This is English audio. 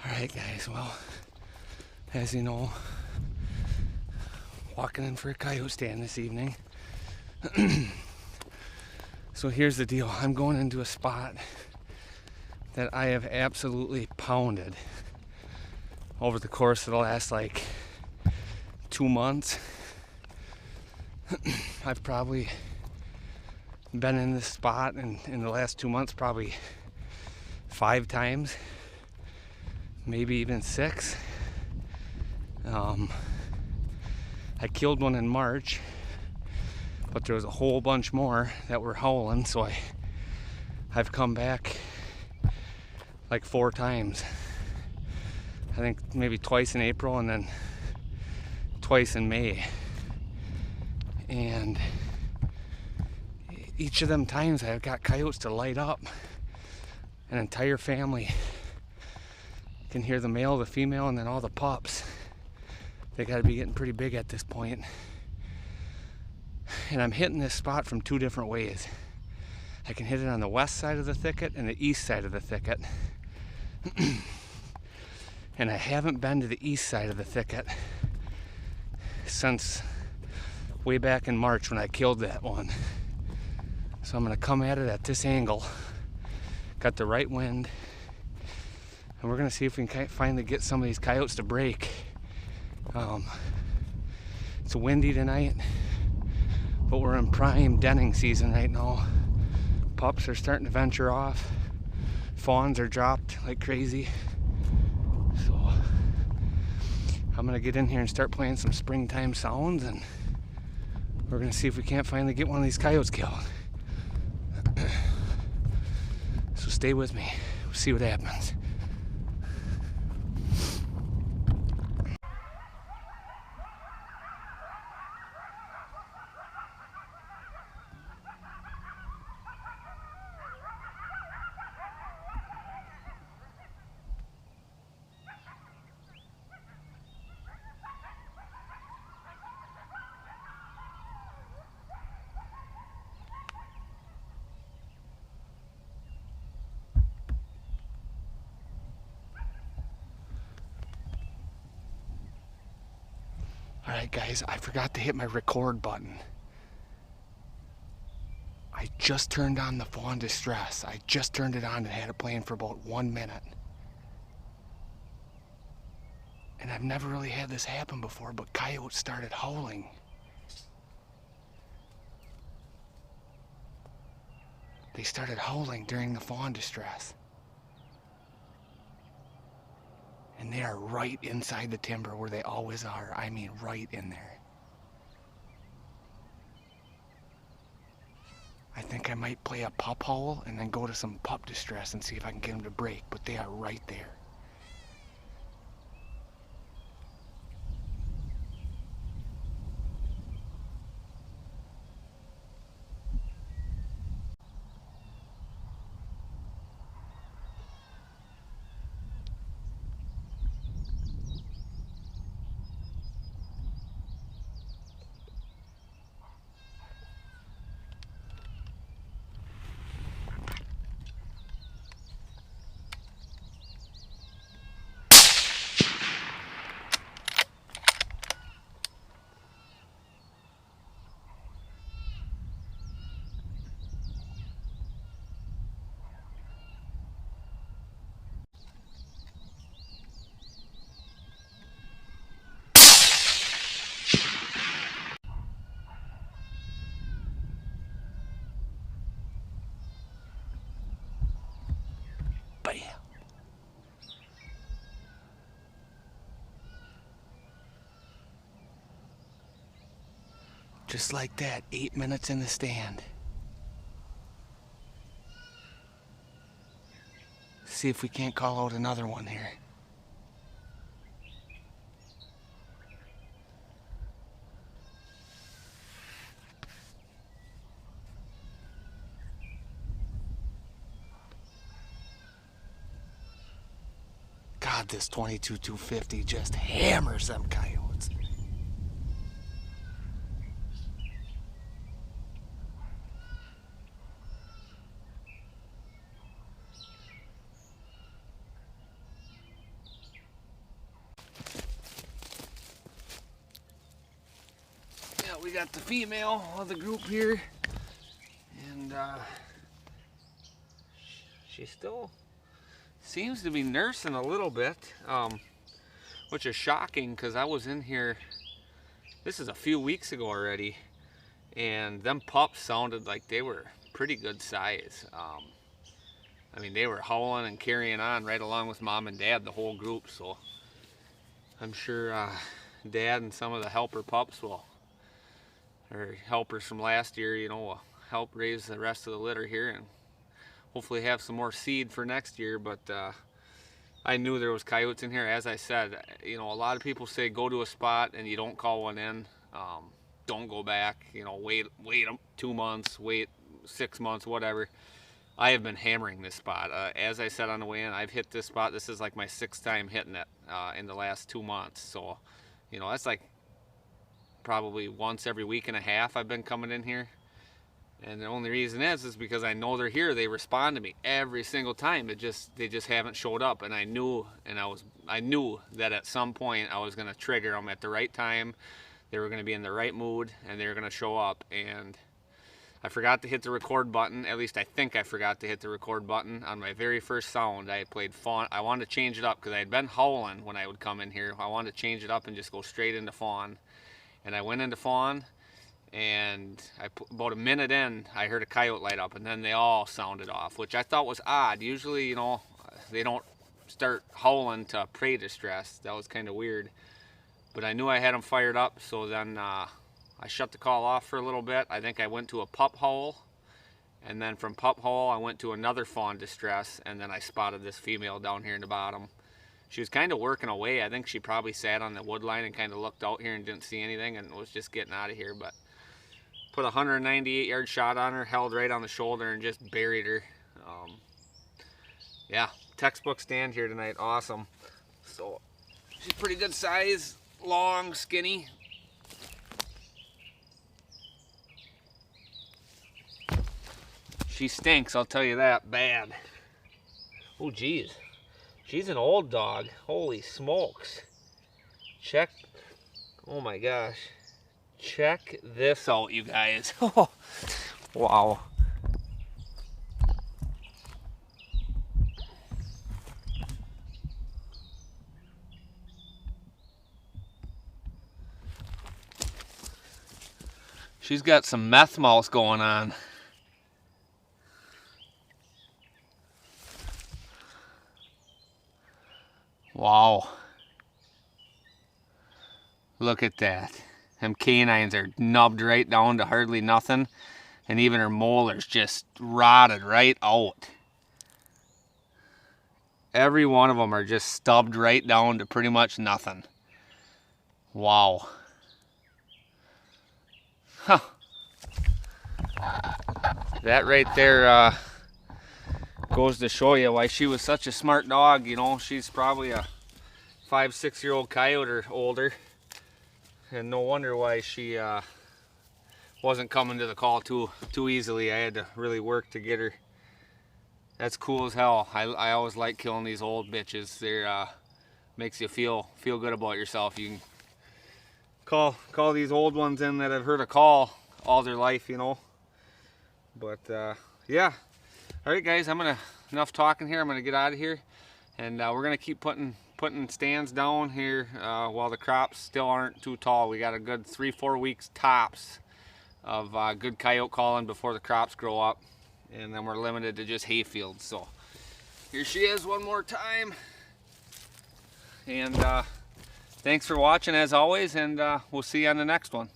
Alright guys, well, as you know, walking in for a coyote stand this evening. So here's the deal. I'm going into a spot that I have absolutely pounded over the course of the last 2 months. I've probably been in this spot in the last 2 months probably 5 times, maybe even 6. I killed one in March, but there was a whole bunch more that were howling, so I've come back like 4 times. I think maybe twice in April and then twice in May. And each of them times I've got coyotes to light up. An entire family. You can hear the male, the female, and then all the pups. They gotta be getting pretty big at this point. And I'm hitting this spot from 2 different ways. I can hit it on the west side of the thicket and the east side of the thicket. And I haven't been to the east side of the thicket since way back in March when I killed that one. So I'm gonna come at it at this angle. Got the right wind. And we're gonna see if we can finally get some of these coyotes to break. It's windy tonight, but we're in prime denning season right now. Pups are starting to venture off. Fawns are dropped like crazy. So I'm gonna get in here and start playing some springtime sounds, and we're gonna see if we can't finally get one of these coyotes killed. So stay with me. We'll see what happens. Alright guys, I forgot to hit my record button. I just turned on the fawn distress. I just turned it on and had it playing for about 1 minute. And I've never really had this happen before, but coyotes started howling. They started howling during the fawn distress. And they are right inside the timber where they always are. I mean, right in there. I think I might play a pup howl and then go to some pup distress and see if I can get them to break, but they are right there. Bam! Just like that, 8 minutes in the stand. See if we can't call out another one here. God, this 22-250 just hammers them coyotes. got the female of the group here, and she still seems to be nursing a little bit, which is shocking because I was in here, this is a few weeks ago already, and them pups sounded like they were pretty good size. I mean, they were howling and carrying on right along with mom and dad, the whole group, so I'm sure dad and some of the helper pups will, or helpers from last year, you know, will help raise the rest of the litter here and hopefully have some more seed for next year. But I knew there was coyotes in here. As I said, you know, a lot of people say go to a spot and you don't call one in. Don't go back, you know, wait 2 months, wait 6 months, whatever. I have been hammering this spot. As I said on the way in, I've hit this spot. This is like my 6th time hitting it in the last 2 months. So, you know, that's like probably once every week and a half I've been coming in here. And the only reason is because I know they're here. They respond to me every single time. They just haven't showed up. And I knew that at some point I was gonna trigger them at the right time. They were gonna be in the right mood and they were gonna show up. And I forgot to hit the record button. At least I think I forgot to hit the record button on my very first sound. I played fawn. I wanted to change it up because I had been howling when I would come in here. I wanted to change it up and just go straight into fawn. And I went into fawn, and about a minute in, I heard a coyote light up, and then they all sounded off, which I thought was odd. Usually, you know, they don't start howling to prey distress. That was kind of weird. But I knew I had them fired up, so then I shut the call off for a little bit. I think I went to a pup howl, and then from pup howl I went to another fawn distress, and then I spotted this female down here in the bottom. She was kind of working away. I think she probably sat on the wood line and kind of looked out here and didn't see anything and was just getting out of here. But put a 198-yard shot on her, held right on the shoulder, and just buried her. Yeah, textbook stand here tonight. Awesome. So she's pretty good size, long, skinny. She stinks, I'll tell you that, bad. Oh, geez. She's an old dog. Holy smokes. Check. Oh, my gosh. Check this out, you guys. Wow. She's got some meth mouth going on. Wow. Look at that. Them canines are nubbed right down to hardly nothing. And even her molars just rotted right out. Every one of them are just stubbed right down to pretty much nothing. Wow. Huh. That right there goes to show you why she was such a smart dog. You know, she's probably a 5-6-year-old coyote or older, and no wonder why she wasn't coming to the call too easily. I had to really work to get her. That's cool as hell. I always like killing these old bitches. They're makes you feel good about yourself. You can call these old ones in that have heard a call all their life, you know. But yeah. All right, guys, enough talking here. I'm gonna get out of here, and we're gonna keep putting stands down here while the crops still aren't too tall. We got a good 3-4 weeks tops of good coyote calling before the crops grow up, and then we're limited to just hay fields. So here she is one more time, and thanks for watching as always, and we'll see you on the next one.